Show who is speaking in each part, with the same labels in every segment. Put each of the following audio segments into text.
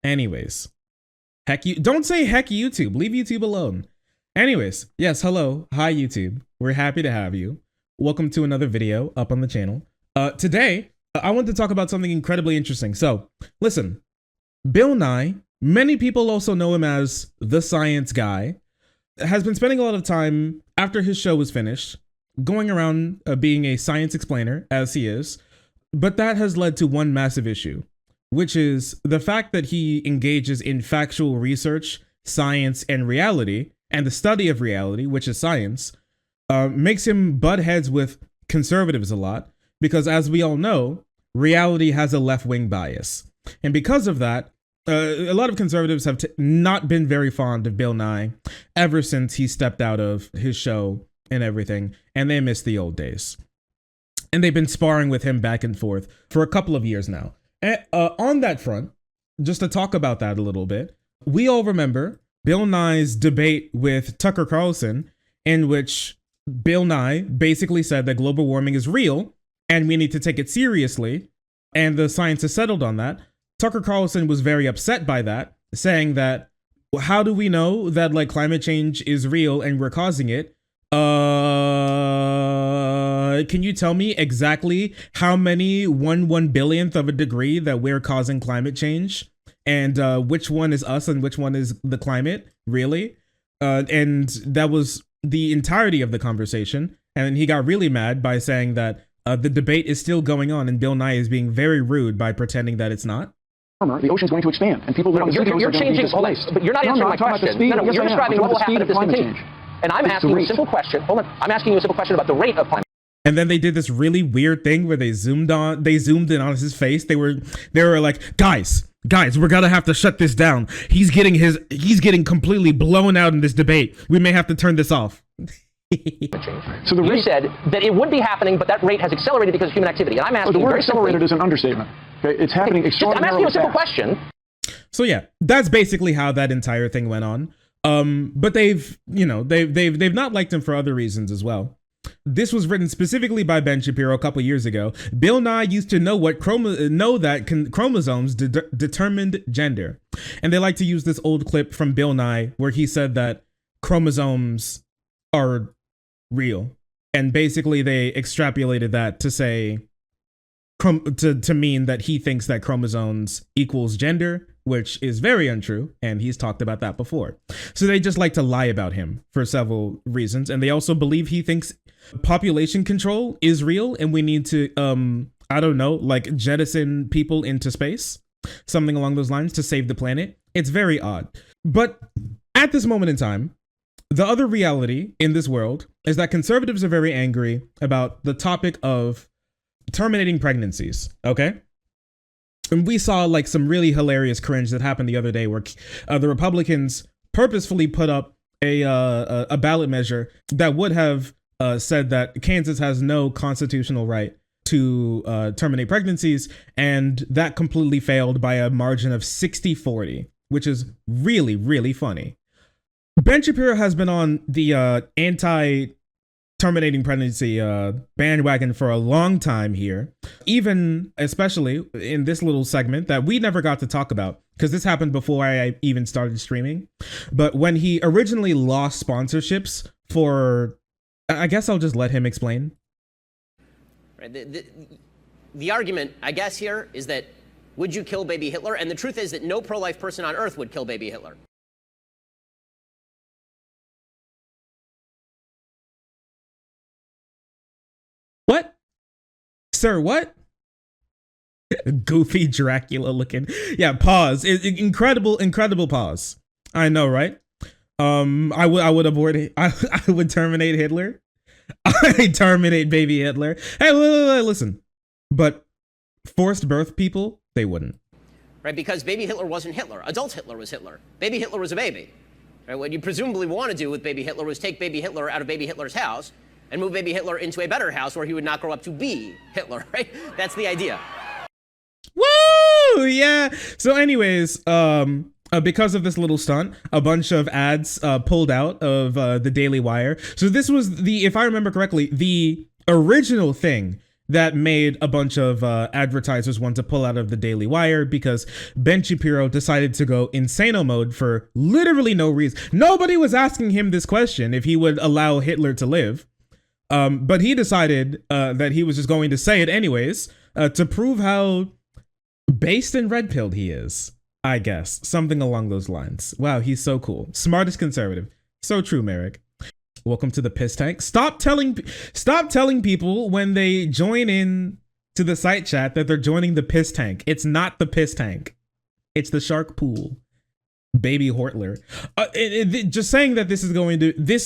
Speaker 1: Anyways, heck you. Don't say heck YouTube. Leave YouTube alone. Anyways, yes, hello. Hi, YouTube. We're happy to have you. Welcome to another video up on the channel. Today, I want to talk about something incredibly interesting. So, listen, Bill Nye, many people also know him as the science guy, has been spending a lot of time after his show was finished, going around being a science explainer, as he is, but that has led to one massive issue, which is the fact that he engages in factual research, science, and reality, and the study of reality, which is science, makes him butt heads with conservatives a lot, because as we all know, reality has a left-wing bias. And because of that, a lot of conservatives have not been very fond of Bill Nye ever since he stepped out of his show and everything, and they miss the old days. And they've been sparring with him back and forth for a couple of years now. And, on that front, just to talk about that a little bit, we all remember Bill Nye's debate with Tucker Carlson, in which Bill Nye basically said that global warming is real and we need to take it seriously, and the science has settled on that. Tucker Carlson was very upset by that, saying that, how do we know that like climate change is real and we're causing it? Can you tell me exactly how many 1/1 billionth of a degree that we're causing climate change? And which one is us and which one is the climate, really? And that was the entirety of the conversation. And he got really mad by saying that the debate is still going on and Bill Nye is being very rude by pretending that it's not.
Speaker 2: The ocean's going to expand, and people live on the
Speaker 3: you're changing, but you're not answering my question. You're describing what will happen if this continues. And I'm asking you a simple question. Hold on. I'm asking you a simple question about the rate of climate.
Speaker 1: And then they did this really weird thing where they zoomed in on his face. They were like, guys, we're gonna have to shut this down. He's getting completely blown out in this debate. We may have to turn this off.
Speaker 3: So you said that it would be happening, but that rate has accelerated because of human activity. And I'm asking
Speaker 2: the
Speaker 3: you
Speaker 2: word
Speaker 3: very
Speaker 2: accelerated
Speaker 3: simply,
Speaker 2: is an understatement. Okay, it's happening extraordinarily
Speaker 3: I'm asking you a simple
Speaker 2: fast.
Speaker 3: question.
Speaker 1: So yeah, that's basically how that entire thing went on. But they've not liked him for other reasons as well. This was written specifically by Ben Shapiro a couple years ago. Bill Nye used to know that chromosomes determined gender. And they like to use this old clip from Bill Nye where he said that chromosomes are real. And basically they extrapolated that to say, to mean that he thinks that chromosomes equals gender, which is very untrue, and he's talked about that before. So they just like to lie about him for several reasons, and they also believe he thinks population control is real, and we need to, I don't know, like jettison people into space, something along those lines, to save the planet. It's very odd. But at this moment in time, the other reality in this world is that conservatives are very angry about the topic of terminating pregnancies, okay? And we saw like some really hilarious cringe that happened the other day where the Republicans purposefully put up a ballot measure that would have said that Kansas has no constitutional right to terminate pregnancies, and that completely failed by a margin of 60-40, which is really, really funny. Ben Shapiro has been on the anti-terminating pregnancy bandwagon for a long time here, even especially in this little segment that we never got to talk about because this happened before I even started streaming. But when he originally lost sponsorships for, I guess I'll just let him explain.
Speaker 4: Right. The argument, I guess, here is that would you kill baby Hitler? And the truth is that no pro-life person on earth would kill baby Hitler.
Speaker 1: What? Sir, what? Goofy Dracula looking. Yeah, pause. Incredible pause. I know, right? I would avoid it. I would terminate Hitler. I terminate baby Hitler. Hey, listen. But forced birth people, they wouldn't.
Speaker 4: Right, because baby Hitler wasn't Hitler. Adult Hitler was Hitler. Baby Hitler was a baby. Right, what you presumably want to do with baby Hitler was take baby Hitler out of baby Hitler's house and move baby Hitler into a better house where he would not grow up to be Hitler, right? That's the idea.
Speaker 1: Woo! Yeah. So anyways, because of this little stunt, a bunch of ads pulled out of the Daily Wire. So this was if I remember correctly, the original thing that made a bunch of advertisers want to pull out of the Daily Wire because Ben Shapiro decided to go insano mode for literally no reason. Nobody was asking him this question if he would allow Hitler to live. But he decided that he was just going to say it anyways to prove how based and red-pilled he is, I guess. Something along those lines. Wow, he's so cool. Smartest conservative. So true, Merrick. Welcome to the piss tank. Stop telling people when they join in to the site chat that they're joining the piss tank. It's not the piss tank. It's the shark pool. Baby Hortler. Just saying that this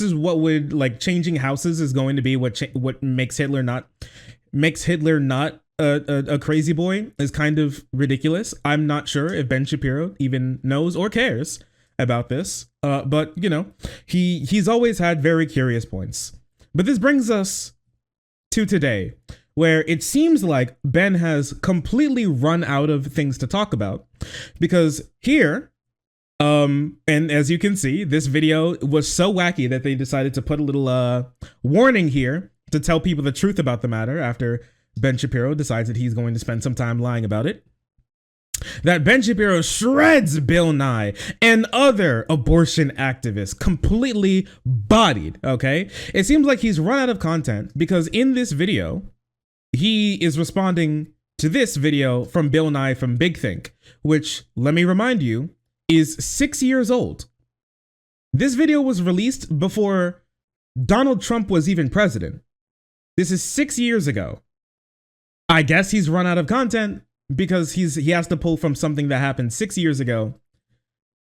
Speaker 1: is what would, like, changing houses is going to be what makes Hitler not a crazy boy is kind of ridiculous. I'm not sure if Ben Shapiro even knows or cares about this, but you know, he's always had very curious points. But this brings us to today, where it seems like Ben has completely run out of things to talk about, because here, and as you can see, this video was so wacky that they decided to put a little warning here to tell people the truth about the matter after Ben Shapiro decides that he's going to spend some time lying about it. That Ben Shapiro shreds Bill Nye and other abortion activists completely bodied, okay? It seems like he's run out of content because in this video, he is responding to this video from Bill Nye from Big Think, which, let me remind you, is 6 years old. This video was released before Donald Trump was even president. This is 6 years ago. I guess he's run out of content because he has to pull from something that happened 6 years ago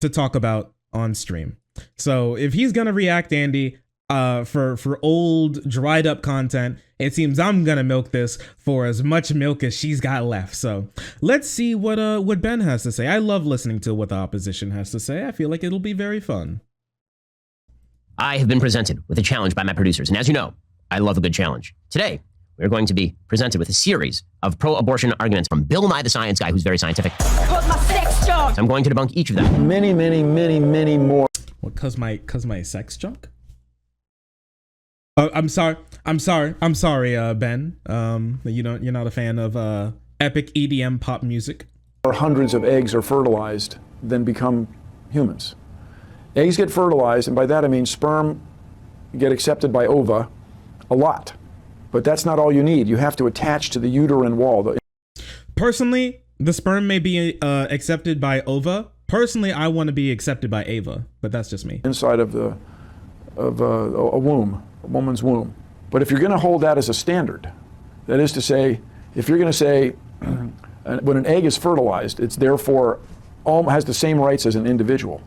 Speaker 1: to talk about on stream. So if he's gonna react, Andy, for old dried up content, it seems I'm gonna milk this for as much milk as she's got left. So let's see what Ben has to say. I love listening to what the opposition has to say. I feel like it'll be very fun.
Speaker 3: I have been presented with a challenge by my producers, and as you know, I love a good challenge. Today, we're going to be presented with a series of pro-abortion arguments from Bill Nye the Science Guy, who's very scientific. My sex junk. So I'm going to debunk each of them.
Speaker 2: Many more.
Speaker 1: What, cause my sex junk? I'm sorry, Ben. You're not a fan of epic EDM pop music.
Speaker 2: Hundreds of eggs are fertilized, then become humans. Eggs get fertilized, and by that I mean sperm get accepted by ova a lot. But that's not all you need. You have to attach to the uterine wall.
Speaker 1: Personally, the sperm may be accepted by ova. Personally, I want to be accepted by Ava, but that's just me. Inside of a womb, a woman's womb. But if you're going to hold that as a standard, that is to say, if you're going to say when an egg is fertilized, it's therefore has the same rights as an individual,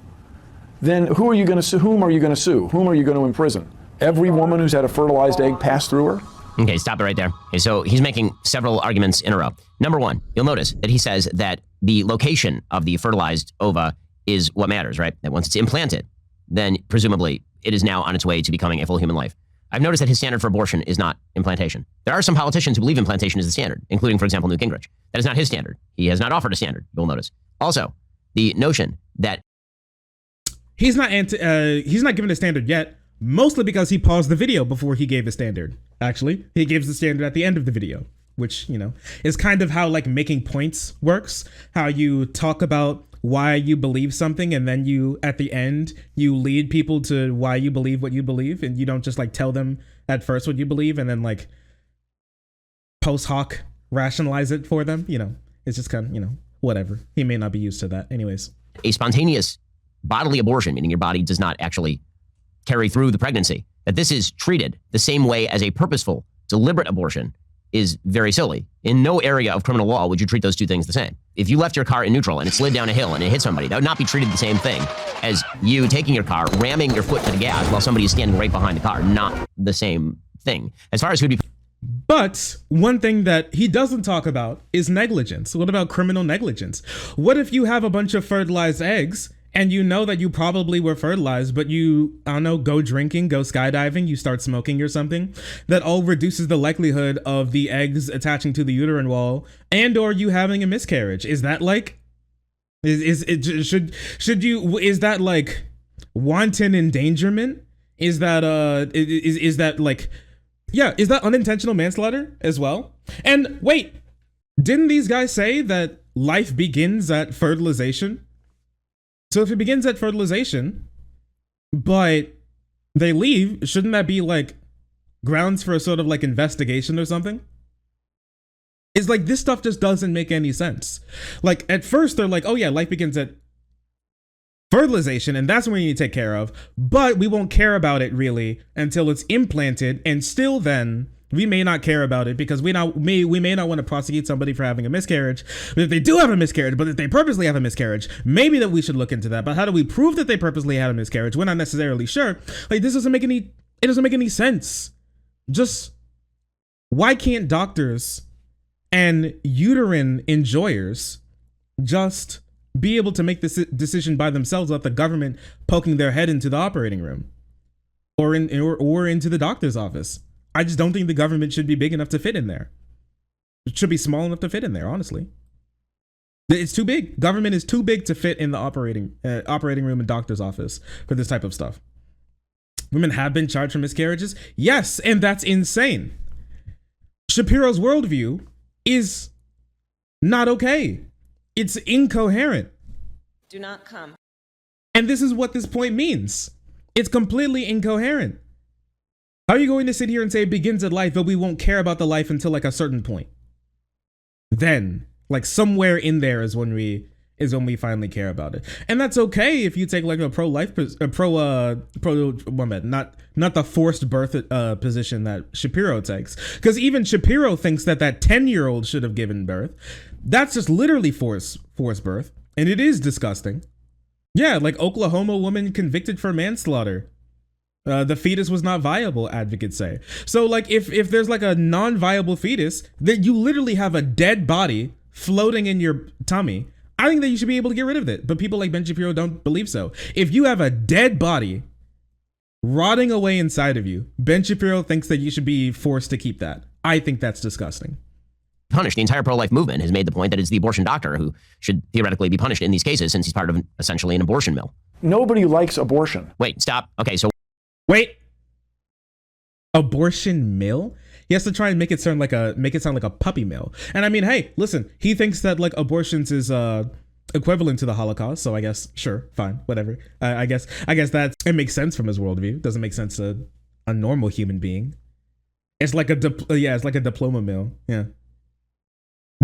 Speaker 1: then who are you going to sue? Whom are you going to sue? Whom are you going to imprison? Every woman who's had a fertilized egg pass through her?
Speaker 3: Okay, stop it right there. Okay, so he's making several arguments in a row. Number one, you'll notice that he says that the location of the fertilized ova is what matters, right? That once it's implanted, then presumably it is now on its way to becoming a full human life. I've noticed that his standard for abortion is not implantation. There are some politicians who believe implantation is the standard, including, for example, Newt Gingrich. That is not his standard. He has not offered a standard, you'll notice. Also, the notion that
Speaker 1: he's not given a standard yet, mostly because he paused the video before he gave a standard. Actually, he gives the standard at the end of the video, which, you know, is kind of how like making points works. How you talk about why you believe something, and then you, at the end, you lead people to why you believe what you believe, and you don't just like tell them at first what you believe and then like post hoc rationalize it for them. You know, it's just kind of, you know, whatever. He may not be used to that. Anyways.
Speaker 3: A spontaneous bodily abortion, meaning your body does not actually carry through the pregnancy, that this is treated the same way as a purposeful, deliberate abortion is very silly. In no area of criminal law would you treat those two things the same. If you left your car in neutral and it slid down a hill and it hit somebody, that would not be treated the same thing as you taking your car, ramming your foot to the gas while somebody is standing right behind the car. Not the same thing. As far as who'd be...
Speaker 1: But one thing that he doesn't talk about is negligence. What about criminal negligence? What if you have a bunch of fertilized eggs and you know that you probably were fertilized, but you, I don't know, go drinking, go skydiving, you start smoking or something? That all reduces the likelihood of the eggs attaching to the uterine wall and or you having a miscarriage. Is that like, is that like wanton endangerment? Is that is that like, yeah, is that unintentional manslaughter as well? And wait, didn't these guys say that life begins at fertilization? So if it begins at fertilization, but they leave, shouldn't that be like grounds for a sort of like investigation or something? It's like this stuff just doesn't make any sense. Like at first they're like, oh yeah, life begins at fertilization and that's when you need to take care of, but we won't care about it really until it's implanted, and still then we may not care about it because we may not want to prosecute somebody for having a miscarriage. But if they do have a miscarriage, but if they purposely have a miscarriage, maybe that we should look into that. But how do we prove that they purposely had a miscarriage? We're not necessarily sure. Like this doesn't make any sense. Just why can't doctors and uterine enjoyers just be able to make this decision by themselves without the government poking their head into the operating room or into the doctor's office? I just don't think the government should be big enough to fit in there. It should be small enough to fit in there, honestly. It's too big. Government is too big to fit in the operating room and doctor's office for this type of stuff. Women have been charged for miscarriages. Yes, and that's insane. Shapiro's worldview is not okay. It's incoherent.
Speaker 5: Do not come.
Speaker 1: And this is what this point means. It's completely incoherent. How are you going to sit here and say it begins at life, but we won't care about the life until like a certain point? Then, like somewhere in there is when we finally care about it. And that's okay if you take like a pro-life, not the forced birth position that Shapiro takes. Because even Shapiro thinks that 10-year-old should have given birth. That's just literally forced birth. And it is disgusting. Yeah, like Oklahoma woman convicted for manslaughter. The fetus was not viable, advocates say. So like if there's like a non-viable fetus, that you literally have a dead body floating in your tummy, I think that you should be able to get rid of it. But people like Ben Shapiro don't believe so. If you have a dead body rotting away inside of you, Ben Shapiro thinks that you should be forced to keep that. I think that's disgusting.
Speaker 3: Punished. The entire pro-life movement has made the point that it's the abortion doctor who should theoretically be punished in these cases, since he's part of essentially an abortion mill.
Speaker 2: Nobody likes abortion.
Speaker 3: Wait, stop. Okay, so
Speaker 1: wait. Abortion mill? He has to try and make it sound like a puppy mill. And I mean, hey, listen, he thinks that like abortions is equivalent to the Holocaust, so I guess sure, fine, whatever. I guess it makes sense from his worldview. Doesn't make sense to a normal human being. It's like a diploma mill. Yeah.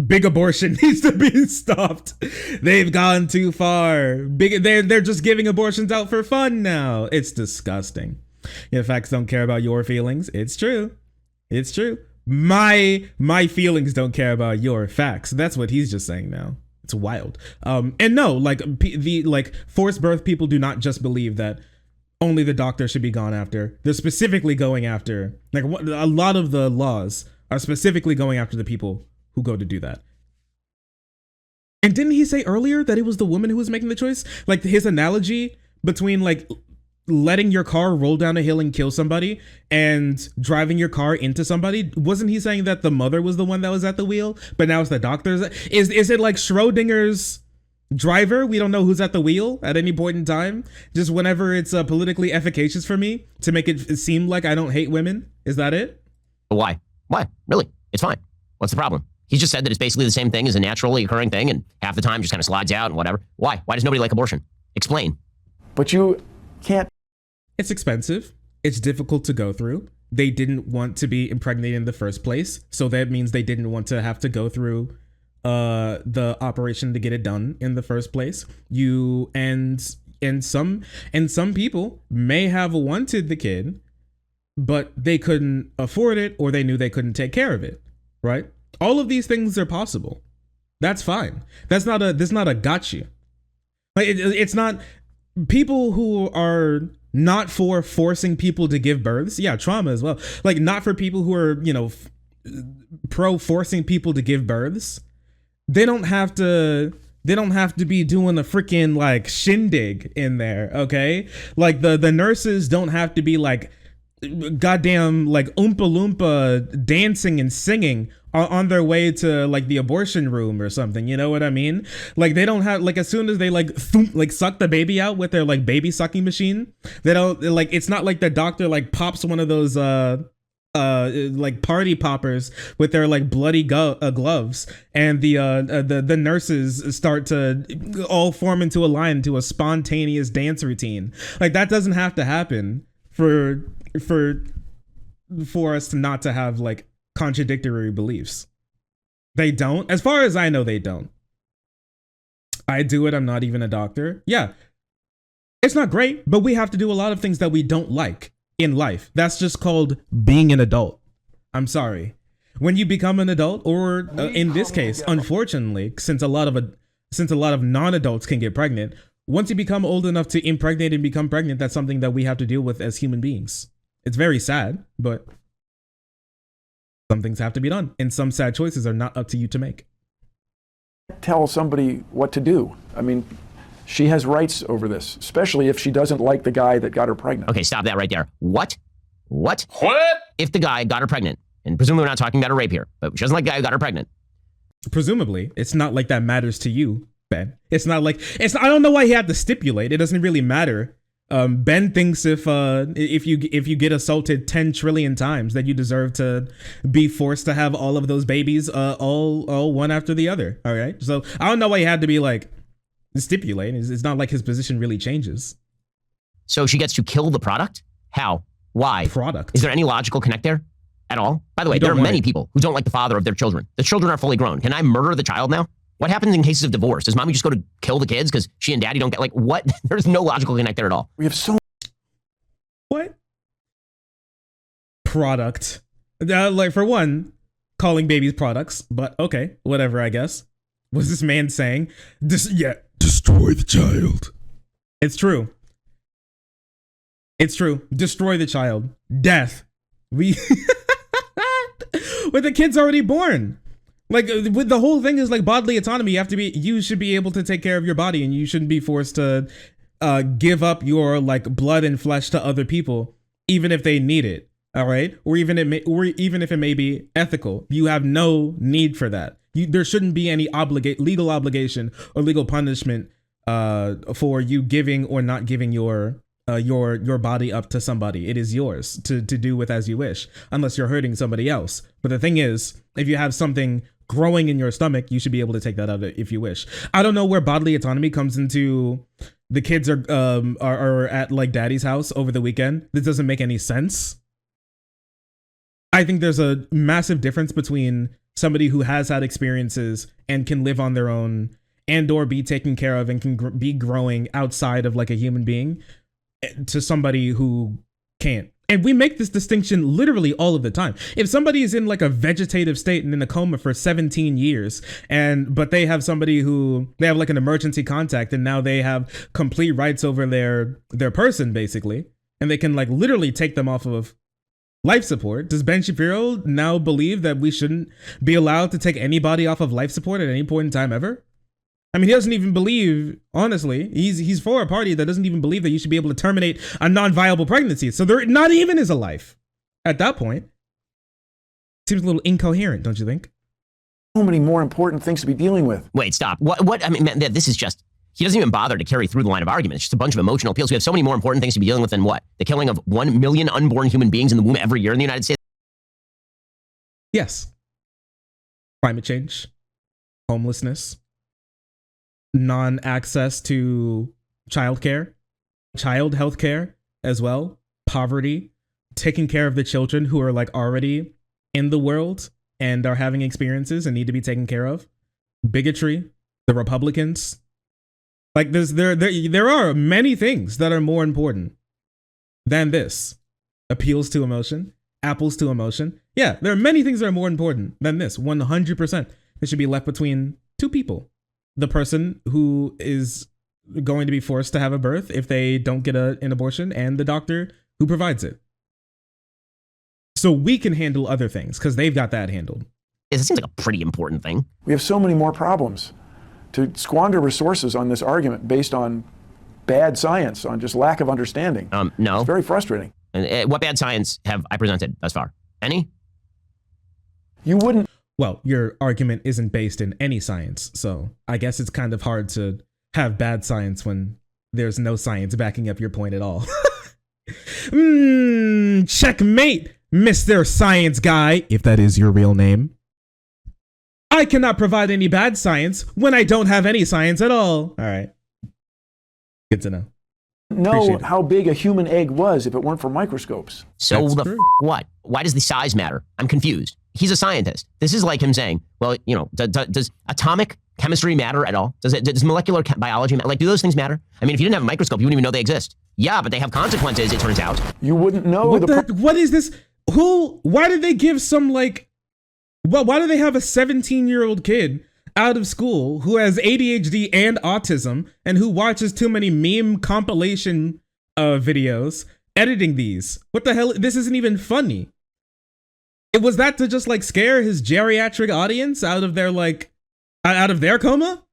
Speaker 1: Big abortion needs to be stopped. They've gone too far. They're just giving abortions out for fun now. It's disgusting. Yeah, facts don't care about your feelings. It's true. It's true. My feelings don't care about your facts. That's what he's just saying now. It's wild. And no, like the forced birth people do not just believe that only the doctor should be gone after. They're specifically going after, like, a lot of the laws are specifically going after the people who go to do that. And didn't he say earlier that it was the woman who was making the choice? Like his analogy between like letting your car roll down a hill and kill somebody and driving your car into somebody, wasn't he saying that the mother was the one that was at the wheel, but now it's the doctor's? Is it like Schrodinger's driver? We don't know who's at the wheel at any point in time, just whenever it's politically efficacious for me to make it seem like I don't hate women. Is that it?
Speaker 3: Why really? It's fine. What's the problem? He just said that it's basically the same thing as a naturally occurring thing, and half the time just kind of slides out and whatever. Why does nobody like abortion? Explain.
Speaker 2: But you can't.
Speaker 1: It's expensive. It's difficult to go through. They didn't want to be impregnated in the first place, so that means they didn't want to have to go through the operation to get it done in the first place. Some people may have wanted the kid, but they couldn't afford it, or they knew they couldn't take care of it, right? All of these things are possible. That's fine. That's not a gotcha. Like it's not people who are not for forcing people to give births. Yeah, trauma as well. Like not for people who are, pro forcing people to give births. They don't have to be doing a freaking like shindig in there, okay? Like the nurses don't have to be like goddamn like Oompa Loompa dancing and singing on their way to like the abortion room or something, you know what I mean? Like they don't have, like, as soon as they like suck the baby out with their like baby sucking machine, they don't, like, it's not like the doctor like pops one of those like party poppers with their like bloody gloves, and the nurses start to all form into a line to a spontaneous dance routine. Like that doesn't have to happen for us to not to have like contradictory beliefs. They don't, as far as I know, they don't. I do it. I'm not even a doctor. Yeah, it's not great, but we have to do a lot of things that we don't like in life. That's just called being an adult. I'm sorry. When you become an adult, or in this case, unfortunately, since a lot of non-adults can get pregnant, once you become old enough to impregnate and become pregnant, that's something that we have to deal with as human beings. It's very sad, but some things have to be done, and some sad choices are not up to you to make.
Speaker 2: Tell somebody what to do. I mean, she has rights over this, especially if she doesn't like the guy that got her pregnant.
Speaker 3: Okay, stop that right there. What? If the guy got her pregnant, and presumably we're not talking about a rape here, but she doesn't like the guy who got her pregnant.
Speaker 1: Presumably, it's not like that matters to you, Ben. It's not like I don't know why he had to stipulate. It doesn't really matter. Ben thinks if you get assaulted 10 trillion times, that you deserve to be forced to have all of those babies, all one after the other. All right. So I don't know why he had to be like stipulate. It's not like his position really changes.
Speaker 3: So she gets to kill the product? How? Why?
Speaker 1: Product.
Speaker 3: Is there any logical connect there at all? By the way, there are many people who don't like the father of their children. The children are fully grown. Can I murder the child now? What happens in cases of divorce? Does mommy just go to kill the kids because she and daddy don't get, like, what? There's no logical connect there at all.
Speaker 2: We have so...
Speaker 1: What? Product. Like, for one, calling babies products, but okay, whatever, I guess. What's this man saying? Destroy the child. It's true. It's true. Destroy the child. Death. But the kid's already born. Like, with the whole thing is like bodily autonomy. You should be able to take care of your body, and you shouldn't be forced to give up your like blood and flesh to other people, even if they need it. All right, or even if it may be ethical. You have no need for that. There shouldn't be any legal obligation or legal punishment for you giving or not giving your body up to somebody. It is yours to do with as you wish, unless you're hurting somebody else. But the thing is, if you have something growing in your stomach, you should be able to take that out if you wish. I don't know where bodily autonomy comes into. The kids are at like daddy's house over the weekend. This doesn't make any sense. I think there's a massive difference between somebody who has had experiences and can live on their own and or be taken care of and can be growing outside of like a human being, to somebody who can't. And we make this distinction literally all of the time. If somebody is in like a vegetative state and in a coma for 17 years, but they have somebody who they have like an emergency contact, and now they have complete rights over their person basically, and they can like literally take them off of life support. Does Ben Shapiro now believe that we shouldn't be allowed to take anybody off of life support at any point in time ever? I mean, he doesn't even believe, honestly, he's for a party that doesn't even believe that you should be able to terminate a non-viable pregnancy. So there not even is a life at that point. Seems a little incoherent, don't you think?
Speaker 2: So many more important things to be dealing with.
Speaker 3: Wait, stop. What? I mean, man, this is just, he doesn't even bother to carry through the line of argument. It's just a bunch of emotional appeals. We have so many more important things to be dealing with than what? The killing of 1 million unborn human beings in the womb every year in the United States?
Speaker 1: Yes. Climate change, homelessness, non-access to childcare, child health care as well, poverty, taking care of the children who are like already in the world and are having experiences and need to be taken care of, bigotry, the Republicans. Like there are many things that are more important than this. Appeals to emotion, apples to emotion. Yeah, there are many things that are more important than this. 100%. It should be left between two people. The person who is going to be forced to have a birth if they don't get an abortion, and the doctor who provides it. So we can handle other things because they've got that handled.
Speaker 3: It seems like a pretty important thing.
Speaker 2: We have so many more problems. To squander resources on this argument based on bad science, on just lack of understanding.
Speaker 3: No.
Speaker 2: It's very frustrating.
Speaker 3: And what bad science have I presented thus far? Any?
Speaker 2: You wouldn't.
Speaker 1: Well, your argument isn't based in any science, so I guess it's kind of hard to have bad science when there's no science backing up your point at all. Checkmate, Mr. Science Guy, if that is your real name. I cannot provide any bad science when I don't have any science at all. All right. Good to know.
Speaker 2: Know how big a human egg was if it weren't for microscopes.
Speaker 3: So
Speaker 1: That's
Speaker 3: the
Speaker 1: true.
Speaker 3: what? Why does the size matter? I'm confused. He's a scientist. This is like him saying, well, you know, does atomic chemistry matter at all? Does molecular biology matter? Like, do those things matter? I mean, if you didn't have a microscope, you wouldn't even know they exist. Yeah, but they have consequences, it turns out.
Speaker 2: You wouldn't know
Speaker 1: What is this? Why did they give some, like, why do they have a 17-year-old kid out of school who has ADHD and autism and who watches too many meme compilation videos editing these? What the hell? This isn't even funny. Was that to just like scare his geriatric audience out of their out of their coma?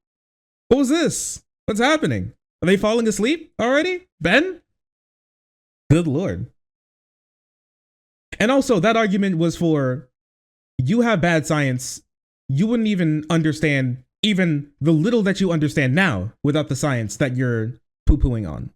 Speaker 1: What was this? What's happening? Are they falling asleep already? Ben? Good Lord. And also that argument was for, you have bad science. You wouldn't even understand even the little that you understand now without the science that you're poo-pooing on.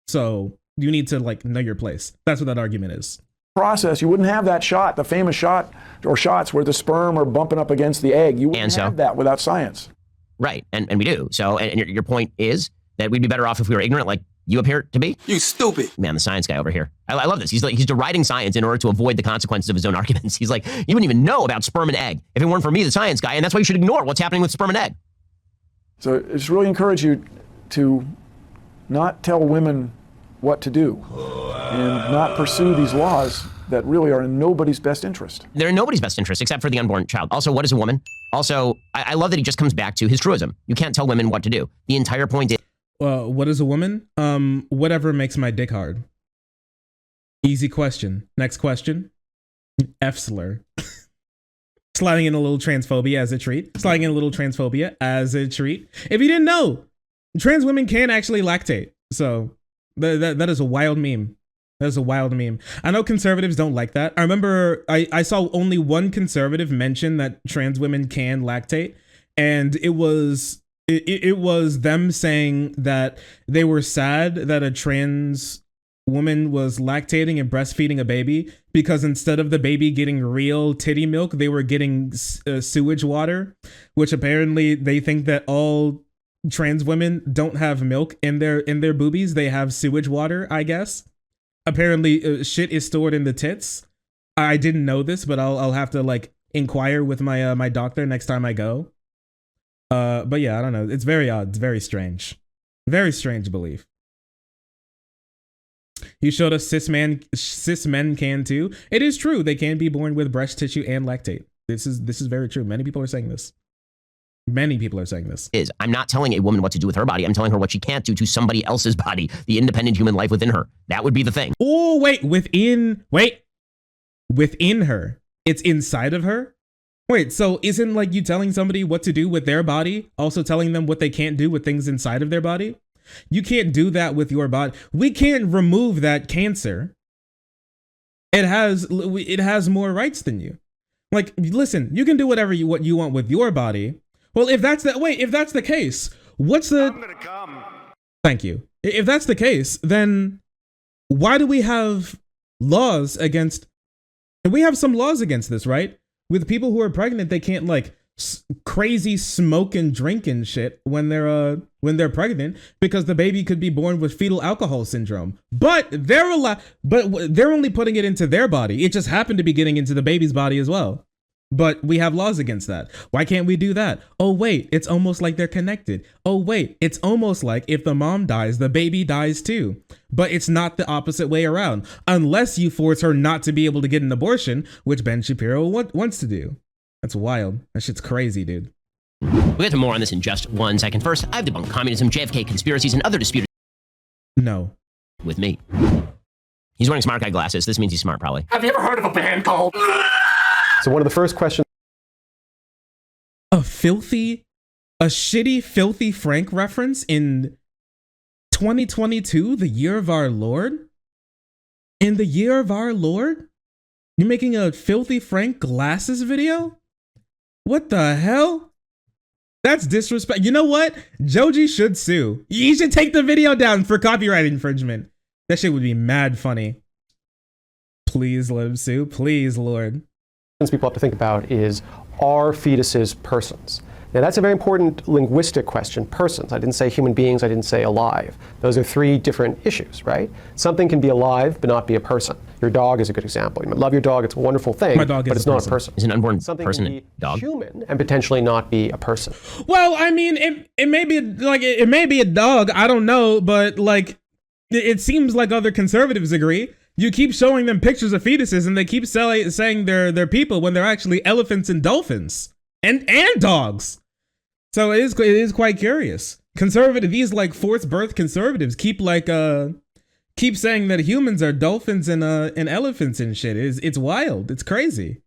Speaker 1: So you need to like know your place. That's what that argument is.
Speaker 2: Process, you wouldn't have that shot, the famous shot or shots where the sperm are bumping up against the egg. You wouldn't have that without science.
Speaker 3: Right, and we do. So, and your point is that we'd be better off if we were ignorant, like you appear to be?
Speaker 5: You stupid.
Speaker 3: Man, the science guy over here. I love this. He's deriding science in order to avoid the consequences of his own arguments. He's like, you wouldn't even know about sperm and egg if it weren't for me, the science guy, and that's why you should ignore what's happening with sperm and egg.
Speaker 2: So I just really encourage you to not tell women what to do and not pursue these laws that really are in nobody's best interest.
Speaker 3: They're in nobody's best interest except for the unborn child. Also, what is a woman? Also, I love that he just comes back to his truism. You can't tell women what to do. The entire point is...
Speaker 1: What is a woman? Whatever makes my dick hard. Easy question. Next question. F slur. Sliding in a little transphobia as a treat. Sliding in a little transphobia as a treat. If you didn't know, trans women can actually lactate. So that is a wild meme. That is a wild meme. I know conservatives don't like that. I remember I saw only one conservative mention that trans women can lactate, and it was them saying that they were sad that a trans woman was lactating and breastfeeding a baby because instead of the baby getting real titty milk, they were getting sewage water, which apparently they think that all trans women don't have milk in their boobies. They have sewage water, I guess. Apparently shit is stored in the tits. I didn't know this, but I'll have to like inquire with my my doctor next time I go. But yeah, I don't know. It's very odd. It's very strange. Very strange belief. You showed us cis men can too. It is true. They can be born with breast tissue and lactate. This is very true. Many people are saying this. Many people are saying this.
Speaker 3: I'm not telling a woman what to do with her body. I'm telling her what she can't do to somebody else's body, the independent human life within her. That would be the thing.
Speaker 1: Oh, within her. It's inside of her? Wait, so isn't like you telling somebody what to do with their body also telling them what they can't do with things inside of their body? You can't do that with your body. We can't remove that cancer. It has more rights than you. Like, listen, you can do whatever you want with your body. Well, if that's the case, what's the... I'm gonna come. Thank you. If that's the case, then why do we have laws against... We have some laws against this, right? With people who are pregnant, they can't like crazy smoke and drink and shit when they're pregnant because the baby could be born with fetal alcohol syndrome. But they're only putting it into their body. It just happened to be getting into the baby's body as well. But we have laws against that. Why can't we do that? Oh, wait, it's almost like they're connected. Oh, wait, it's almost like if the mom dies, the baby dies too. But it's not the opposite way around, unless you force her not to be able to get an abortion, which Ben Shapiro wants to do. That's wild. That shit's crazy, dude.
Speaker 3: We'll get to more on this in just 1 second. First, I've debunked communism, JFK conspiracies, and other disputed...
Speaker 1: No.
Speaker 3: With me. He's wearing smart guy glasses. This means he's smart, probably.
Speaker 5: Have you ever heard of a band called...
Speaker 6: So one of the first questions...
Speaker 1: A shitty, filthy Frank reference in 2022, the year of our Lord? In the year of our Lord? You're making a filthy Frank glasses video? What the hell? That's disrespect. You know what? Joji should sue. He should take the video down for copyright infringement. That shit would be mad funny. Please let him sue. Please, Lord.
Speaker 6: People have to think about is, are fetuses persons? Now that's a very important linguistic question, persons. I didn't say human beings, I didn't say alive. Those are three different issues, right? Something can be alive but not be a person. Your dog is a good example. You might love your dog, it's a wonderful thing,
Speaker 1: My dog
Speaker 6: but
Speaker 1: is
Speaker 6: it's
Speaker 1: a
Speaker 6: not
Speaker 1: person.
Speaker 6: a person.
Speaker 3: Is an unborn
Speaker 6: Something
Speaker 3: person
Speaker 6: can
Speaker 3: a
Speaker 6: be
Speaker 3: dog?
Speaker 6: human and potentially not be a person.
Speaker 1: Well, I mean, it may be like it may be a dog. I don't know, but like it seems like other conservatives agree. You keep showing them pictures of fetuses, and they keep saying they're people when they're actually elephants and dolphins and dogs. So it is quite curious. These like forced birth conservatives keep saying that humans are dolphins and elephants and shit. It's wild. It's crazy.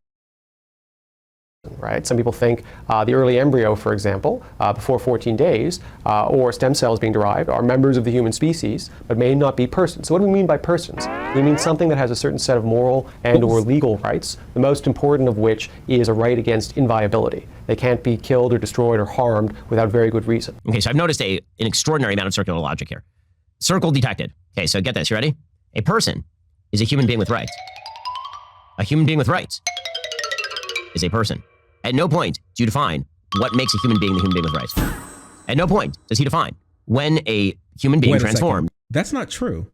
Speaker 6: Right? Some people think the early embryo, for example, before 14 days, or stem cells being derived, are members of the human species, but may not be persons. So what do we mean by persons? We mean something that has a certain set of moral and or legal rights, the most important of which is a right against inviolability. They can't be killed or destroyed or harmed without very good reason.
Speaker 3: Okay, so I've noticed an extraordinary amount of circular logic here. Circle detected. Okay, so get this, you ready? A person is a human being with rights. A human being with rights is a person. At no point do you define what makes a human being the human being with rights. At no point does he define when a human being transforms.
Speaker 1: That's not true.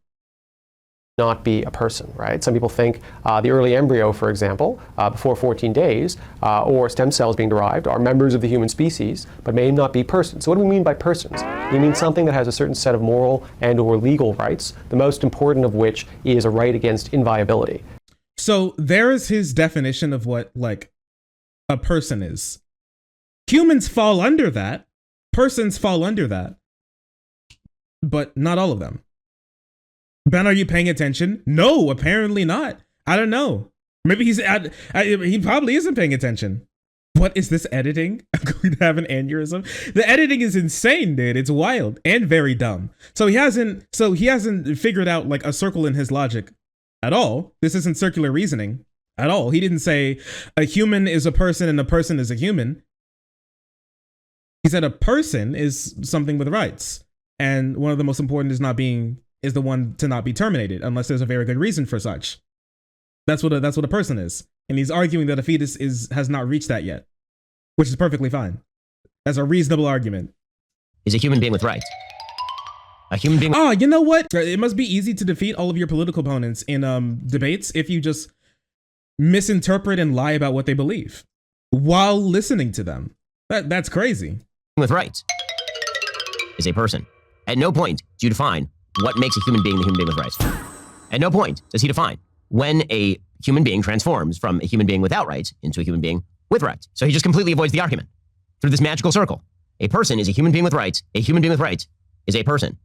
Speaker 6: Not be a person, right? Some people think the early embryo, for example, before 14 days, or stem cells being derived, are members of the human species, but may not be persons. So what do we mean by persons? We mean something that has a certain set of moral and or legal rights, the most important of which is a right against inviolability.
Speaker 1: So there is his definition of what like a person is. Humans fall under that. Persons fall under that. But not all of them. Ben, are you paying attention? No, apparently not. I don't know. Maybe he probably isn't paying attention. What is this editing? I'm going to have an aneurysm. The editing is insane, dude. It's wild and very dumb. So he hasn't figured out like a circle in his logic at all. This isn't circular reasoning at all. He didn't say a human is a person and a person is a human. He said a person is something with rights. And one of the most important is the one to not be terminated unless there's a very good reason for such. That's what a person is. And he's arguing that a fetus has not reached that yet, which is perfectly fine. That's a reasonable argument.
Speaker 3: Is a human being with rights. A human being.
Speaker 1: Oh, you know what? It must be easy to defeat all of your political opponents in debates if you just misinterpret and lie about what they believe while listening to them. That's crazy.
Speaker 3: With rights is a person. At no point do you define what makes a human being the human being with rights. At no point does he define when a human being transforms from a human being without rights into a human being with rights. So he just completely avoids the argument through this magical circle. A person is a human being with rights. A human being with rights is a person.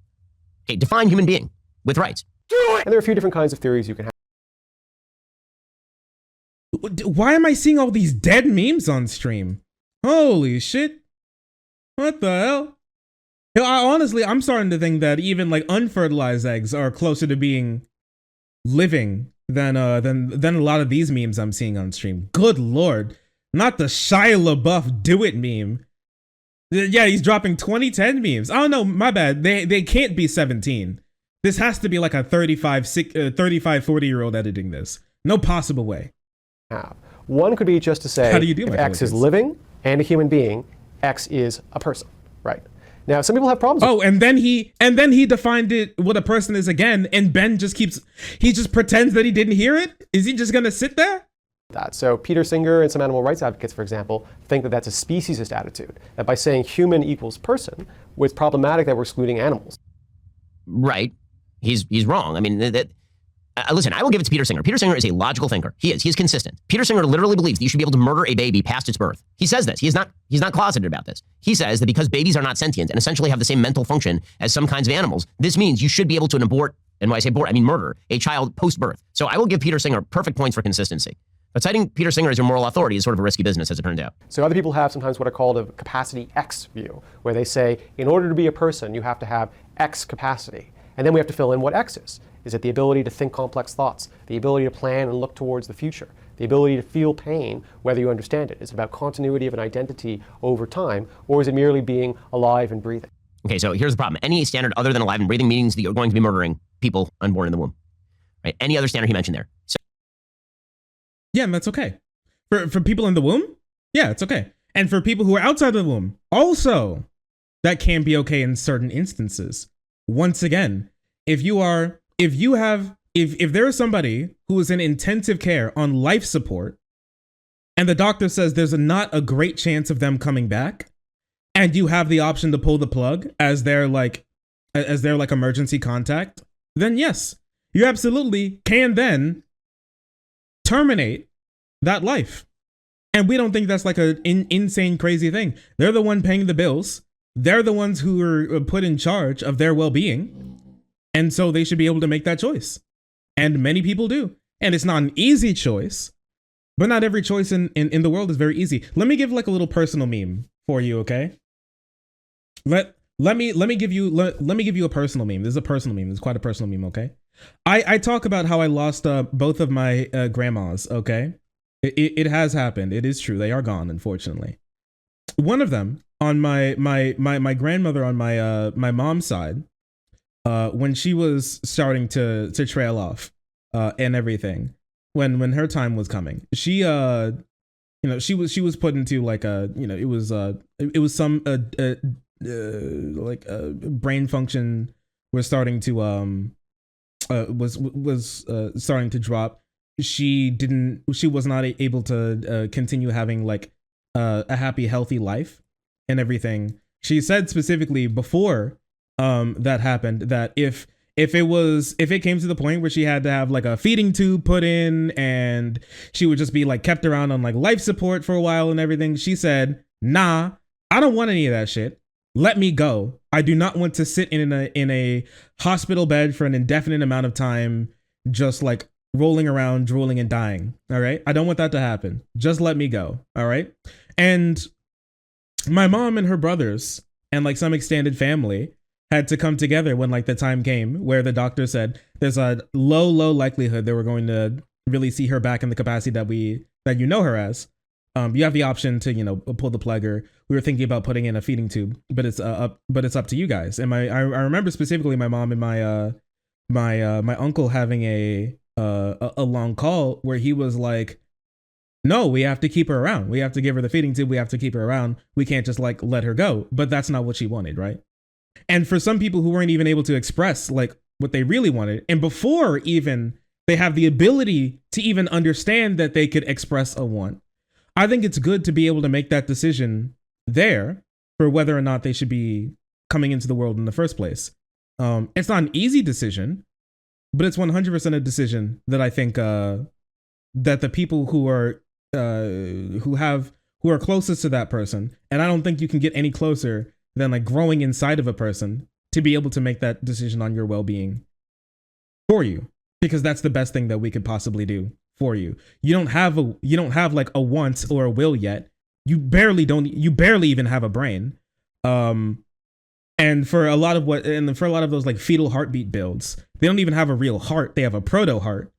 Speaker 3: Okay, define human being with rights.
Speaker 6: And there are a few different kinds of theories you can have.
Speaker 1: Why am I seeing all these dead memes on stream? Holy shit. What the hell? You know, I'm starting to think that even like unfertilized eggs are closer to being living than a lot of these memes I'm seeing on stream. Good Lord. Not the Shia LaBeouf do it meme. Yeah, he's dropping 2010 memes. Oh no, my bad. They can't be 17. This has to be like a 35, 40-year-old editing this. No possible way.
Speaker 6: One could be just to say,
Speaker 1: how do you do
Speaker 6: if X is living and a human being, X is a person, right? Now, some people have problems.
Speaker 1: Oh, and then he defined it what a person is again, and Ben just pretends that he didn't hear it. Is he just gonna sit there?
Speaker 6: That. So Peter Singer and some animal rights advocates, for example, think that that's a speciesist attitude. That by saying human equals person, it's problematic that we're excluding animals.
Speaker 3: Right. He's wrong. I mean, listen, I will give it to Peter Singer. Peter Singer is a logical thinker. He is consistent. Peter Singer literally believes that you should be able to murder a baby past its birth. He says this. He's not closeted about this. He says that because babies are not sentient and essentially have the same mental function as some kinds of animals, this means you should be able to abort, and when I say abort, I mean murder, a child post-birth. So I will give Peter Singer perfect points for consistency. But citing Peter Singer as your moral authority is sort of a risky business, as it turned out.
Speaker 6: So other people have sometimes what are called a capacity X view, where they say, in order to be a person, you have to have X capacity. And then we have to fill in what X is. Is it the ability to think complex thoughts, the ability to plan and look towards the future, the ability to feel pain, whether you understand it? Is it about continuity of an identity over time, or is it merely being alive and breathing?
Speaker 3: Okay, so here's the problem. Any standard other than alive and breathing means that you're going to be murdering people unborn in the womb. Right? Any other standard he mentioned there. So
Speaker 1: Yeah, and that's okay. For people in the womb, yeah, it's okay. And for people who are outside of the womb, also, that can be okay in certain instances. Once again, if there is somebody who is in intensive care on life support, and the doctor says there's not a great chance of them coming back, and you have the option to pull the plug as their emergency contact, then yes, you absolutely can then terminate that life. And we don't think that's like an insane, crazy thing. They're the one paying the bills. They're the ones who are put in charge of their well-being. And so they should be able to make that choice. And many people do. And it's not an easy choice, but not every choice in the world is very easy. Let me give like a little personal meme for you, okay? Let me give you a personal meme. This is a personal meme. This is quite a personal meme, okay? I talk about how I lost both of my grandmas, okay? It has happened. It is true. They are gone, unfortunately. One of them on my grandmother on my mom's side, when she was starting to trail off, and everything, when her time was coming, she she was put into like it was some brain function was starting to was starting to drop. She was not able to continue having like a happy, healthy life and everything. She said specifically before that happened that if it came to the point where she had to have like a feeding tube put in and she would just be like kept around on like life support for a while and everything, she said, nah, I don't want any of that shit. Let me go. I do not want to sit in a hospital bed for an indefinite amount of time, just like rolling around, drooling and dying. All right. I don't want that to happen. Just let me go. All right. And my mom and her brothers and like some extended family had to come together when like the time came where the doctor said there's a low likelihood that we're going to really see her back in the capacity that you know her as. You have the option to, pull the plug, or we were thinking about putting in a feeding tube, but it's up to you guys. And I remember specifically my mom and my uncle having a long call where he was like, no, we have to keep her around. We have to give her the feeding tube. We have to keep her around. We can't just like let her go. But that's not what she wanted, right? And for some people who weren't even able to express like what they really wanted, and before even they have the ability to even understand that they could express a want, I think it's good to be able to make that decision there for whether or not they should be coming into the world in the first place. It's not an easy decision, but it's 100% a decision that I think that the people who are closest to that person, and I don't think you can get any closer than like growing inside of a person to be able to make that decision on your well-being for you, because that's the best thing that we could possibly do for you. You don't have like a want or a will yet. You barely even have a brain. And for a lot of those like fetal heartbeat builds, they don't even have a real heart. They have a proto heart.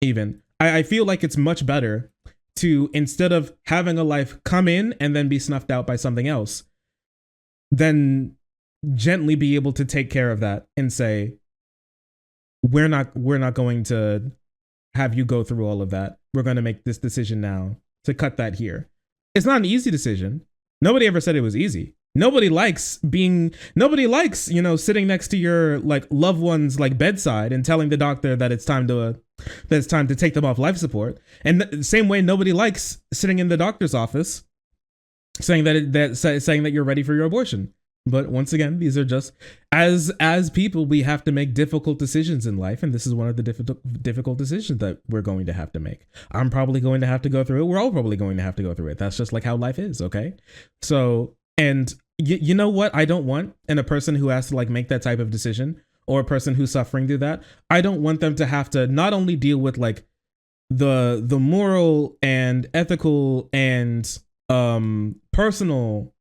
Speaker 1: Even I feel like it's much better to, instead of having a life come in and then be snuffed out by something else, then gently be able to take care of that and say, we're not going to have you go through all of that. We're going to make this decision now to cut that here. It's not an easy decision. Nobody ever said it was easy. Nobody likes, sitting next to your like loved one's like bedside and telling the doctor that it's time to take them off life support. And the same way, nobody likes sitting in the doctor's office saying that you're ready for your abortion. But once again, these are just, as people, we have to make difficult decisions in life, and this is one of the difficult decisions that we're going to have to make. I'm probably going to have to go through it. We're all probably going to have to go through it. That's just like how life is, okay? So, and you know what I don't want in a person who has to like make that type of decision, or a person who's suffering through that? I don't want them to have to not only deal with like the moral and ethical and personal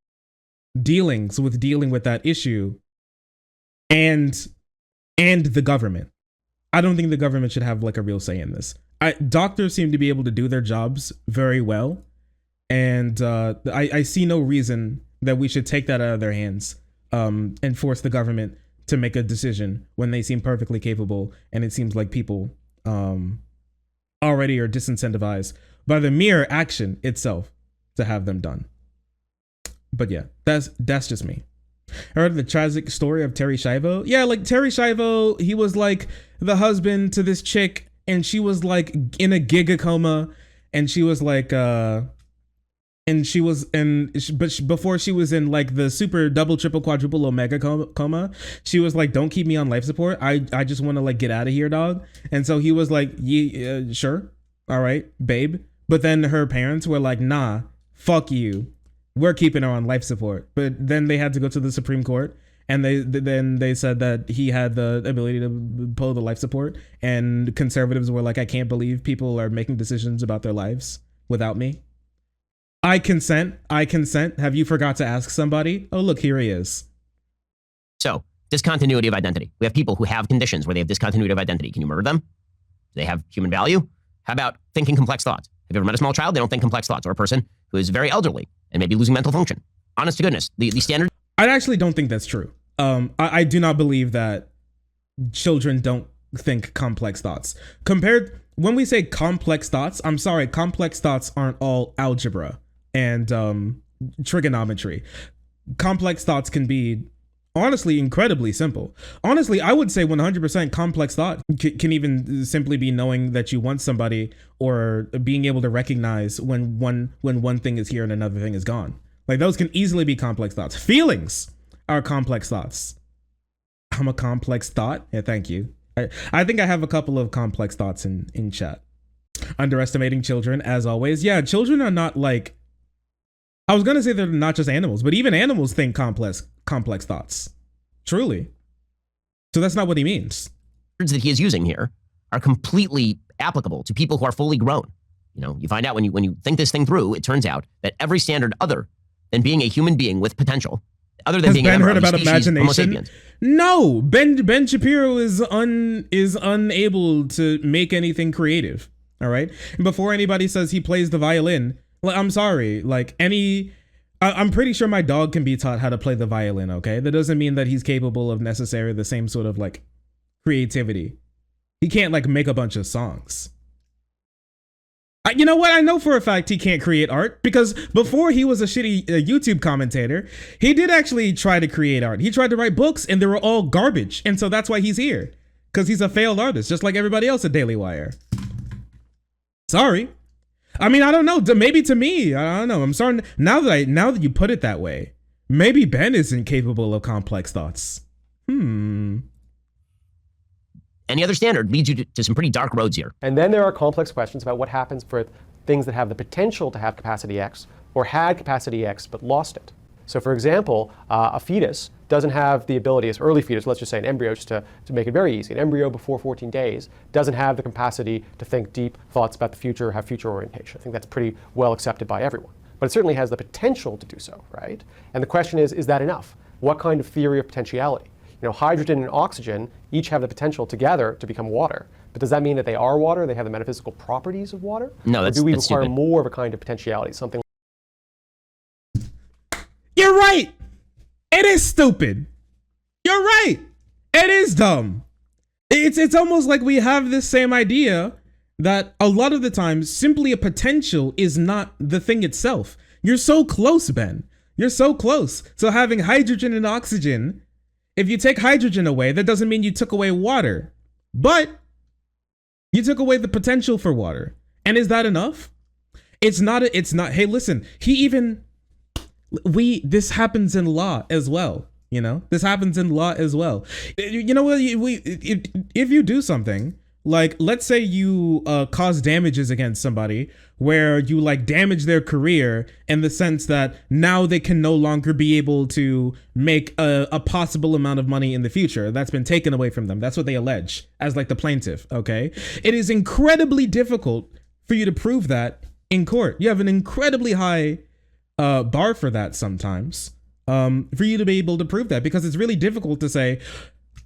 Speaker 1: dealing with that issue and the government. I don't think the government should have like a real say in this. Doctors seem to be able to do their jobs very well, and I see no reason that we should take that out of their hands and force the government to make a decision when they seem perfectly capable, and it seems like people already are disincentivized by the mere action itself to have them done. But yeah, that's just me. I heard the tragic story of Terry Schiavo. Yeah, like Terry Schiavo, he was like the husband to this chick, and she was like in a giga coma, and she was like but before she was in like the super double triple quadruple omega coma, she was like, don't keep me on life support, I just want to like get out of here, dog. And so he was like, yeah, sure, all right, babe. But then her parents were like, nah, fuck you, we're keeping her on life support. But then they had to go to the Supreme Court, and they said that he had the ability to pull the life support, and conservatives were like, I can't believe people are making decisions about their lives without me. I consent. Have you forgot to ask somebody? Oh, look, here he is.
Speaker 3: So, discontinuity of identity. We have people who have conditions where they have discontinuity of identity. Can you murder them? Do they have human value? How about thinking complex thoughts? Have you ever met a small child? They don't think complex thoughts. Or a person who is very elderly and maybe losing mental function. Honest to goodness, the standard...
Speaker 1: I actually don't think that's true. I do not believe that children don't think complex thoughts. When we say complex thoughts, I'm sorry, complex thoughts aren't all algebra and trigonometry. Complex thoughts can be honestly incredibly simple. Honestly, I would say 100% complex thought can even simply be knowing that you want somebody, or being able to recognize when one thing is here and another thing is gone. Like, those can easily be complex thoughts. Feelings are complex thoughts. I'm a complex thought. Yeah, thank you. I think I have a couple of complex thoughts in chat. Underestimating children, as always. Yeah, children are not like, I was gonna say they're not just animals, but even animals think complex thoughts. Truly. So that's not what he means.
Speaker 3: Words that he is using here are completely applicable to people who are fully grown. You know, you find out when you think this thing through, it turns out that every standard other than being a human being with potential, other than being
Speaker 1: Ben heard
Speaker 3: of
Speaker 1: about
Speaker 3: species,
Speaker 1: imagination? No, Ben Shapiro is unable to make anything creative. All right, and before anybody says he plays the violin, I'm sorry, like I'm pretty sure my dog can be taught how to play the violin. Okay, that doesn't mean that he's capable of necessarily the same sort of like creativity. He can't like make a bunch of songs. You know what? I know for a fact he can't create art, because before he was a shitty YouTube commentator, he did actually try to create art. He tried to write books and they were all garbage. And so that's why he's here, because he's a failed artist, just like everybody else at Daily Wire. Sorry. I mean, I don't know. Maybe to me, I don't know. I'm sorry. Now that you put it that way, maybe Ben isn't capable of complex thoughts.
Speaker 3: Any other standard leads you to some pretty dark roads here.
Speaker 6: And then there are complex questions about what happens for things that have the potential to have capacity X, or had capacity X but lost it. So for example, a fetus doesn't have the ability, as early fetus, let's just say an embryo, just to make it very easy, an embryo before 14 days doesn't have the capacity to think deep thoughts about the future, have future orientation. I think that's pretty well accepted by everyone. But it certainly has the potential to do so, right? And the question is that enough? What kind of theory of potentiality? You know, hydrogen and oxygen each have the potential together to become water. But does that mean that they are water? They have the metaphysical properties of water?
Speaker 3: No, that's
Speaker 6: Or do we
Speaker 3: that's
Speaker 6: require
Speaker 3: stupid.
Speaker 6: more of a kind of potentiality, something?
Speaker 1: You're right. It is stupid. You're right. It is dumb. It's almost like we have this same idea that a lot of the times simply a potential is not the thing itself. You're so close, Ben. You're so close. So having hydrogen and oxygen, if you take hydrogen away, that doesn't mean you took away water, but you took away the potential for water. And is that enough? It's not. Hey, listen, this happens in law as well. You know, this happens in law as well. You know what? If you do something, like, let's say you cause damages against somebody where you like damage their career in the sense that now they can no longer be able to make a possible amount of money in the future that's been taken away from them. That's what they allege as like the plaintiff. Okay. It is incredibly difficult for you to prove that in court. You have an incredibly high bar for that sometimes, for you to be able to prove that, because it's really difficult to say,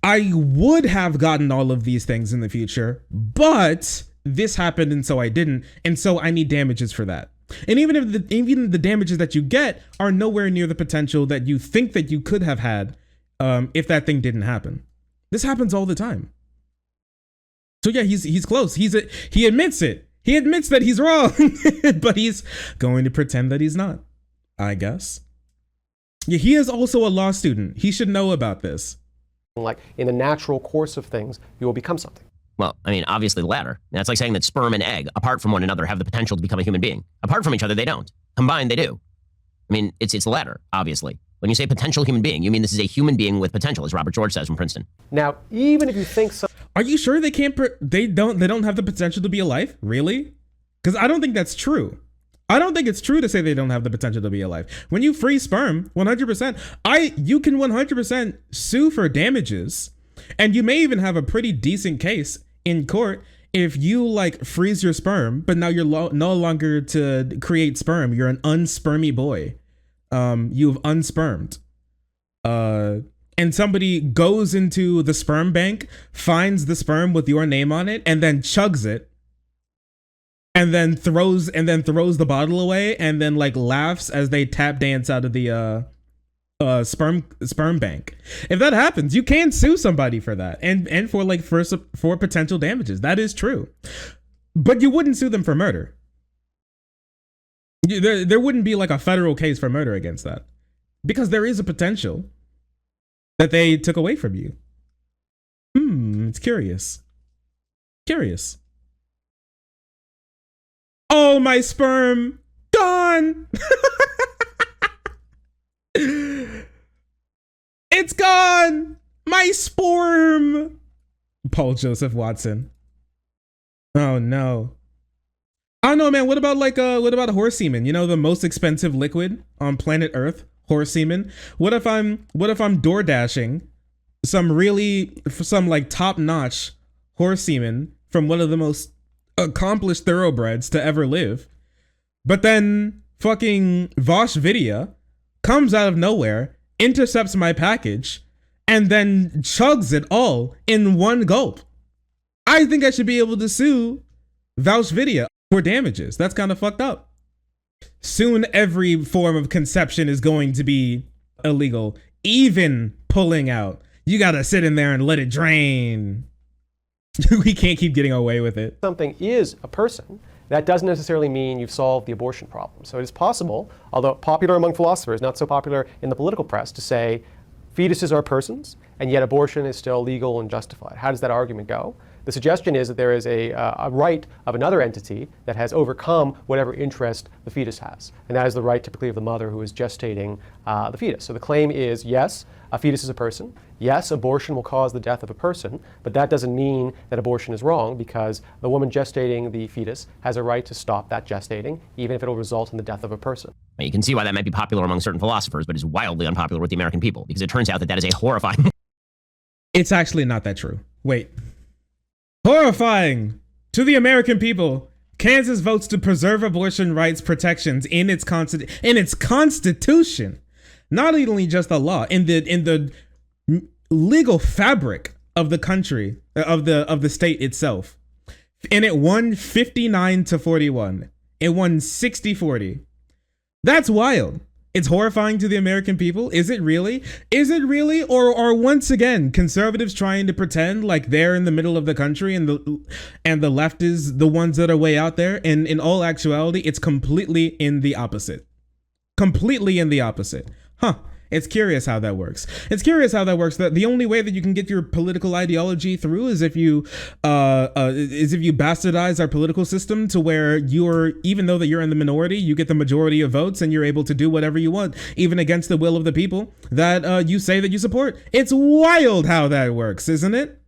Speaker 1: I would have gotten all of these things in the future, but this happened and so I didn't, and so I need damages for that. And even if the damages that you get are nowhere near the potential that you think that you could have had if that thing didn't happen. This happens all the time. So yeah, he's close. He admits it. He admits that he's wrong, but he's going to pretend that he's not, I guess. Yeah, he is also a law student. He should know about this.
Speaker 6: Like in the natural course of things, you will become something.
Speaker 3: Well, I mean, obviously the latter. That's like saying that sperm and egg, apart from one another, have the potential to become a human being. Apart from each other, they don't. Combined, they do. I memean, it's the latter, obviously. When you say potential human being, you mean this is a human being with potential, as Robert George says from Princeton.
Speaker 6: Now, even if you think so,
Speaker 1: are you sure they can't? They don't have the potential to be alive? Really? Because I don't think that's true. I don't think it's true to say they don't have the potential to be alive. When you freeze sperm, 100%, you can 100% sue for damages, and you may even have a pretty decent case in court if you like freeze your sperm, but now you're no longer to create sperm. You're an unspermy boy. You've unspermed. And somebody goes into the sperm bank, finds the sperm with your name on it, and then chugs it, and then throws the bottle away, and then like laughs as they tap dance out of the sperm bank. If that happens, you can sue somebody for that, and for potential damages. That is true, but you wouldn't sue them for murder. There wouldn't be like a federal case for murder against that, because there is a potential that they took away from you. It's curious. Curious. Oh, my sperm gone. It's gone. My sperm. Paul Joseph Watson. Oh no. I don't know, man. What about horse semen? You know, the most expensive liquid on planet Earth, horse semen. What if I'm door dashing some like top-notch horse semen from one of the most accomplished thoroughbreds to ever live, but then fucking Vosh Vidya comes out of nowhere, intercepts my package, and then chugs it all in one gulp? I think I should be able to sue Vosh Vidya for damages. That's kind of fucked up. Soon every form of conception is going to be illegal, even pulling out. You gotta sit in there and let it drain. We can't keep getting away with it.
Speaker 6: Something is a person, that doesn't necessarily mean you've solved the abortion problem. So it is possible, although popular among philosophers, not so popular in the political press, to say fetuses are persons, and yet abortion is still legal and justified. How does that argument go? The suggestion is that there is a right of another entity that has overcome whatever interest the fetus has. And that is the right typically of the mother who is gestating the fetus. So the claim is, yes, a fetus is a person. Yes, abortion will cause the death of a person, but that doesn't mean that abortion is wrong, because the woman gestating the fetus has a right to stop that gestating, even if it will result in the death of a person.
Speaker 3: You can see why that might be popular among certain philosophers, but is wildly unpopular with the American people, because it turns out that that is a horrifying...
Speaker 1: It's actually not that true. Wait. Horrifying to the American people. Kansas votes to preserve abortion rights protections in its constitution. Not only just the law, in the legal fabric of the country, of the state itself. And it won 59-41. It won 60-40. That's wild. It's horrifying to the American people. Is it really? Is it really? Or once again, conservatives trying to pretend like they're in the middle of the country and the left is the ones that are way out there? And in all actuality, it's completely in the opposite. Completely in the opposite. Huh. It's curious how that works. It's curious how that works. That the only way that you can get your political ideology through is if you bastardize our political system to where even though that you're in the minority, you get the majority of votes and you're able to do whatever you want, even against the will of the people that you say that you support. It's wild how that works, isn't it?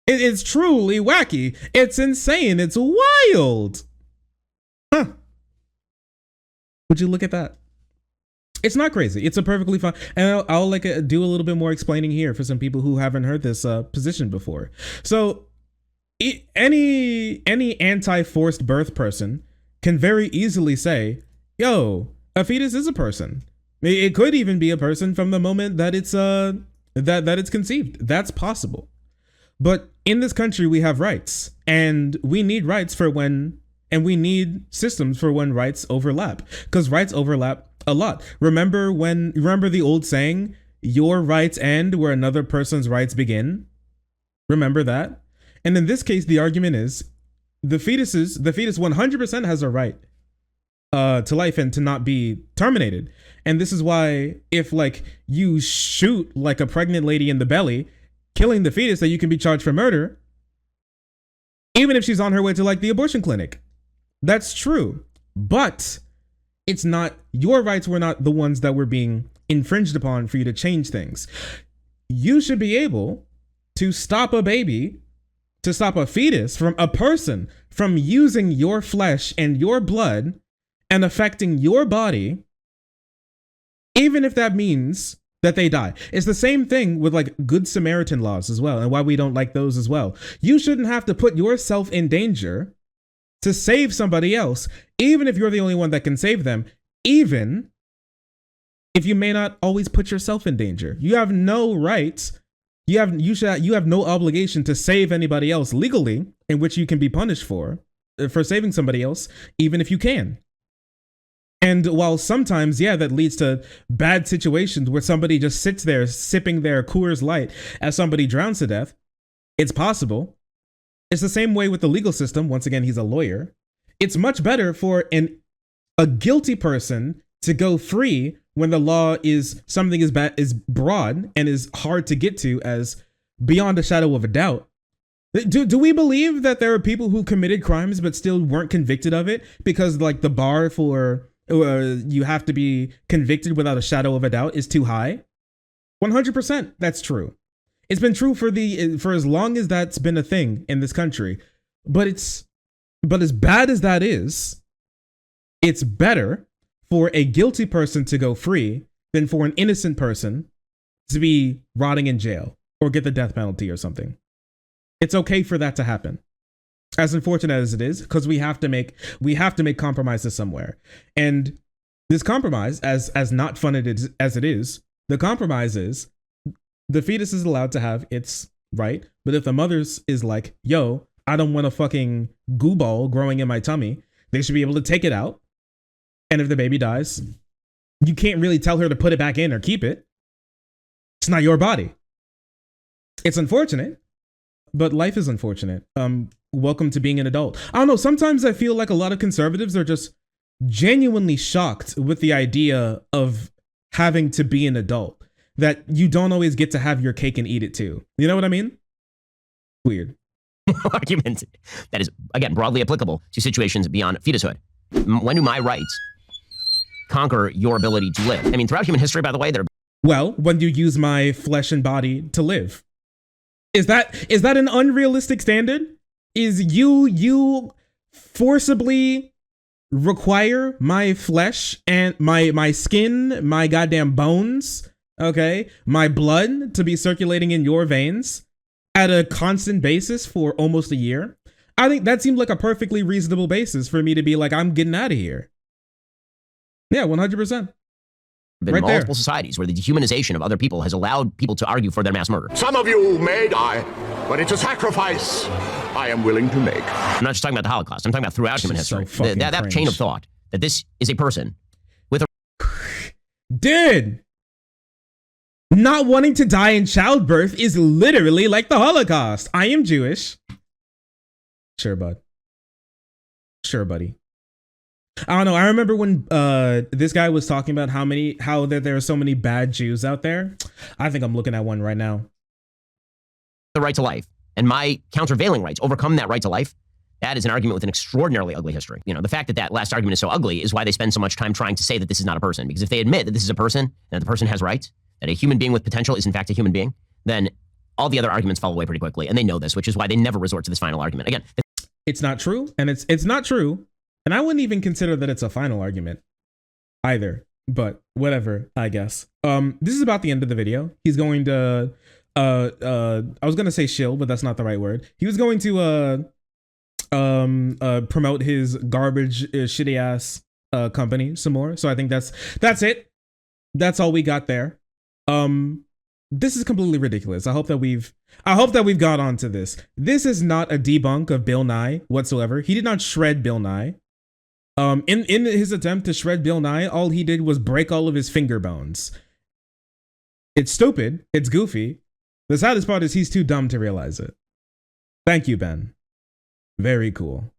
Speaker 1: It's truly wacky. It's insane. It's wild. Huh. Would you look at that? It's not crazy. It's a perfectly fine, and I'll like do a little bit more explaining here for some people who haven't heard this position before. So any anti-forced birth person can very easily say, yo, a fetus is a person. It could even be a person from the moment that it's that it's conceived. That's possible. But in this country, we have rights, and we need rights for when, and we need systems for when rights overlap, because rights overlap a lot. Remember the old saying, your rights end where another person's rights begin? Remember that? And in this case, the argument is, the fetus 100% has a right to life and to not be terminated. And this is why if like you shoot like a pregnant lady in the belly, killing the fetus, that you can be charged for murder, even if she's on her way to like the abortion clinic. That's true. But it's not, your rights were not the ones that were being infringed upon for you to change things. You should be able to stop a baby, to stop a fetus, from a person from using your flesh and your blood and affecting your body, even if that means that they die. It's the same thing with like Good Samaritan laws as well, and why we don't like those as well. You shouldn't have to put yourself in danger to save somebody else, even if you're the only one that can save them, even if you may not always put yourself in danger. You have no rights. You have no obligation to save anybody else legally, in which you can be punished for saving somebody else, even if you can. And while sometimes, yeah, that leads to bad situations where somebody just sits there sipping their Coors Light as somebody drowns to death, it's possible. It's the same way with the legal system. Once again, he's a lawyer. It's much better for a guilty person to go free when the law is something is broad and is hard to get to as beyond a shadow of a doubt. Do we believe that there are people who committed crimes but still weren't convicted of it because like the bar for you have to be convicted without a shadow of a doubt is too high? 100%, that's true. It's been true for as long as that's been a thing in this country. But as bad as that is, it's better for a guilty person to go free than for an innocent person to be rotting in jail or get the death penalty or something. It's okay for that to happen. As unfortunate as it is, because we have to make compromises somewhere. And this compromise, as not fun as it is, the compromise is the fetus is allowed to have its right, but if the mother's is like, yo, I don't want a fucking goo ball growing in my tummy, they should be able to take it out. And if the baby dies, you can't really tell her to put it back in or keep it. It's not your body. It's unfortunate, but life is unfortunate. Welcome to being an adult. I don't know, sometimes I feel like a lot of conservatives are just genuinely shocked with the idea of having to be an adult, that you don't always get to have your cake and eat it too. You know what I mean? Weird.
Speaker 3: Argument that is, again, broadly applicable to situations beyond fetushood. When do my rights conquer your ability to live? I mean, throughout human history, by the way,
Speaker 1: well, when you use my flesh and body to live. Is that an unrealistic standard? Is you forcibly require my flesh and my skin, my goddamn bones, okay, my blood to be circulating in your veins at a constant basis for almost a year? I think that seemed like a perfectly reasonable basis for me to be like, I'm getting out of here. Yeah, 100%.
Speaker 3: Been
Speaker 1: right
Speaker 3: multiple
Speaker 1: there.
Speaker 3: Societies where the dehumanization of other people has allowed people to argue for their mass murder.
Speaker 5: Some of you may die, but it's a sacrifice I am willing to make.
Speaker 3: I'm not just talking about the Holocaust. I'm talking about throughout human
Speaker 1: So
Speaker 3: history. That chain of thought, that this is a person with a...
Speaker 1: Dude! Not wanting to die in childbirth is literally like the Holocaust. I am Jewish. Sure, bud. Sure, buddy. I don't know. I remember when this guy was talking about how there are so many bad Jews out there. I think I'm looking at one right now.
Speaker 3: The right to life. And my countervailing rights overcome that right to life. That is an argument with an extraordinarily ugly history. You know, the fact that that last argument is so ugly is why they spend so much time trying to say that this is not a person. Because if they admit that this is a person, and that the person has rights, that a human being with potential is in fact a human being, then all the other arguments fall away pretty quickly. And they know this, which is why they never resort to this final argument. Again,
Speaker 1: it's not true, and it's not true. And I wouldn't even consider that it's a final argument either, but whatever, I guess. This is about the end of the video. He's going to, I was going to say shill, but that's not the right word. He was going to, promote his garbage, shitty ass, company some more. So I think that's it. That's all we got there. This is completely ridiculous. I hope that we've got onto this. This is not a debunk of Bill Nye whatsoever. He did not shred Bill Nye. In his attempt to shred Bill Nye, all he did was break all of his finger bones. It's stupid. It's goofy. The saddest part is he's too dumb to realize it. Thank you, Ben. Very cool.